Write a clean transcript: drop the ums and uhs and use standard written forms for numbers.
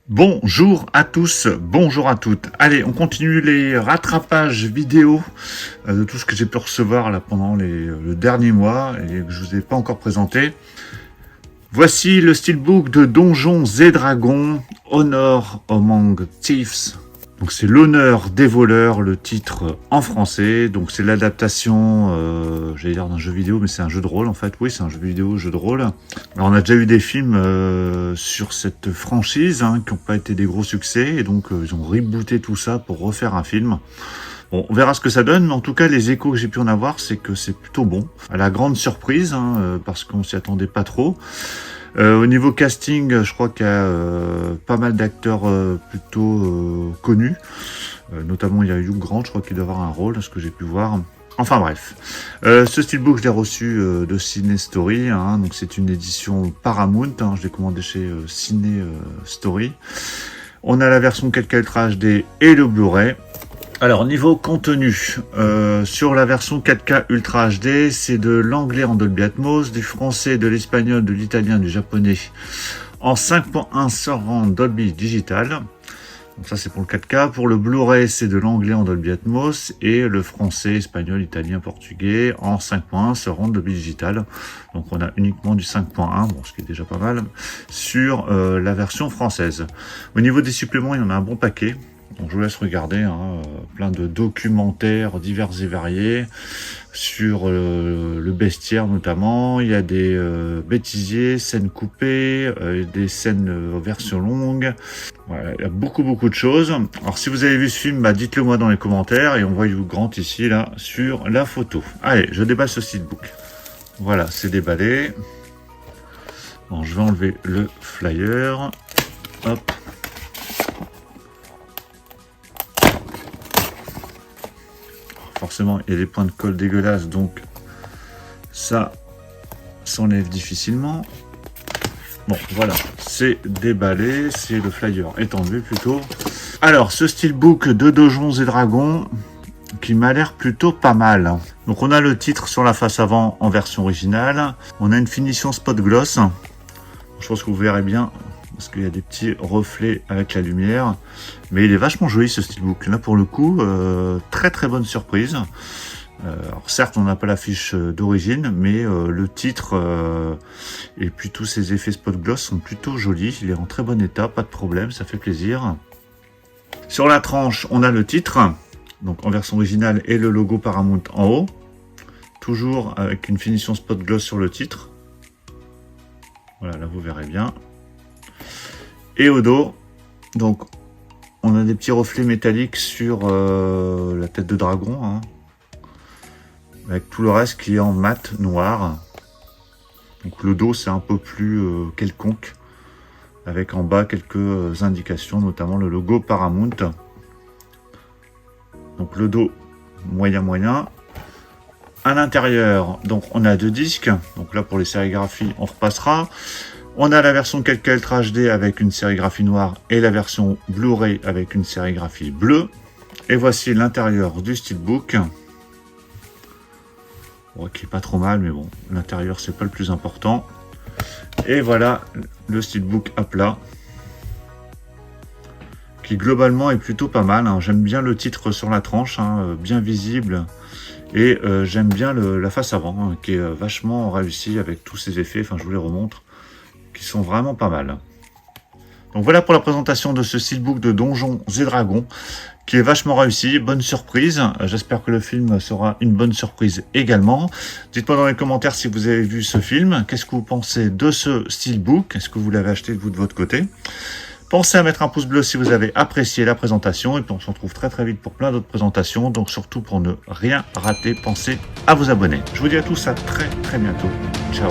Bonjour à tous, bonjour à toutes. Allez, on continue les rattrapages vidéo de tout ce que j'ai pu recevoir là pendant le dernier mois et que je vous ai pas encore présenté. Voici le steelbook de Donjons et Dragons, Honor Among Thieves. Donc c'est l'honneur des voleurs, le titre en français. Donc c'est l'adaptation, j'allais dire d'un jeu vidéo, mais c'est un jeu de rôle en fait. Oui, c'est un jeu vidéo, jeu de rôle. Alors, on a déjà eu des films sur cette franchise qui n'ont pas été des gros succès. Et donc ils ont rebooté tout ça pour refaire un film. Bon, on verra ce que ça donne, mais en tout cas, les échos que j'ai pu en avoir, c'est que c'est plutôt bon. À la grande surprise, parce qu'on s'y attendait pas trop. Au niveau casting, je crois qu'il y a pas mal d'acteurs plutôt connus. Notamment, il y a Hugh Grant, je crois qu'il doit avoir un rôle, ce que j'ai pu voir. Enfin bref. Ce steelbook, je l'ai reçu de Ciné Story. Donc c'est une édition Paramount. Je l'ai commandé chez Ciné Story. On a la version 4K Ultra HD et le Blu-ray. Alors, niveau contenu, sur la version 4K Ultra HD, c'est de l'anglais en Dolby Atmos, du français, de l'espagnol, de l'italien, du japonais en 5.1 surround Dolby Digital. Donc ça, c'est pour le 4K. Pour le Blu-ray, c'est de l'anglais en Dolby Atmos et le français, espagnol, italien, portugais en 5.1 surround Dolby Digital. Donc on a uniquement du 5.1, bon, ce qui est déjà pas mal, sur la version française. Au niveau des suppléments, il y en a un bon paquet. Donc je vous laisse regarder, plein de documentaires divers et variés sur le bestiaire notamment. Il y a des bêtisiers, scènes coupées, des scènes version longue. Voilà, il y a beaucoup de choses. Alors si vous avez vu ce film, dites-le moi dans les commentaires et on voit Hugh Grant ici là sur la photo. Allez, je déballe ce steelbook. Voilà, c'est déballé. Bon, je vais enlever le flyer. Hop. Forcément, il y a des points de colle dégueulasses, donc ça s'enlève difficilement. Bon, voilà, c'est déballé, c'est le flyer est enlevé plutôt. Alors, ce steelbook de Donjons et Dragons, qui m'a l'air plutôt pas mal. Donc, on a le titre sur la face avant en version originale. On a une finition spot gloss. Je pense que vous verrez bien, parce qu'il y a des petits reflets avec la lumière. Mais il est vachement joli ce steelbook. Là pour le coup, très bonne surprise. Alors certes on n'a pas la fiche d'origine, mais le titre et puis tous ces effets spot gloss sont plutôt jolis. Il est en très bon état, pas de problème, ça fait plaisir. Sur la tranche on a le titre, donc en version originale, et le logo Paramount en haut. Toujours avec une finition spot gloss sur le titre. Voilà, là vous verrez bien. Et au dos, donc on a des petits reflets métalliques sur la tête de dragon, avec tout le reste qui est en mat noir. Donc le dos c'est un peu plus quelconque, avec en bas quelques indications, notamment le logo Paramount. Donc le dos moyen. À l'intérieur, donc on a deux disques. Donc là pour les sérigraphies, on repassera. On a la version 4K Ultra HD avec une sérigraphie noire et la version Blu-ray avec une sérigraphie bleue. Et voici l'intérieur du steelbook. Bon, qui est pas trop mal, mais bon, l'intérieur c'est pas le plus important. Et voilà le steelbook à plat, qui globalement est plutôt pas mal. J'aime bien le titre sur la tranche, bien visible. Et j'aime bien la face avant, qui est vachement réussi avec tous ces effets. Enfin, je vous les remontre, qui sont vraiment pas mal. Donc voilà pour la présentation de ce steelbook de Donjons et Dragons, qui est vachement réussi, bonne surprise. J'espère que le film sera une bonne surprise également. Dites-moi dans les commentaires si vous avez vu ce film, qu'est-ce que vous pensez de ce steelbook, est-ce que vous l'avez acheté vous de votre côté? Pensez à mettre un pouce bleu si vous avez apprécié la présentation, et puis on se retrouve très vite pour plein d'autres présentations. Donc surtout pour ne rien rater, pensez à vous abonner. Je vous dis à tous à très bientôt. Ciao.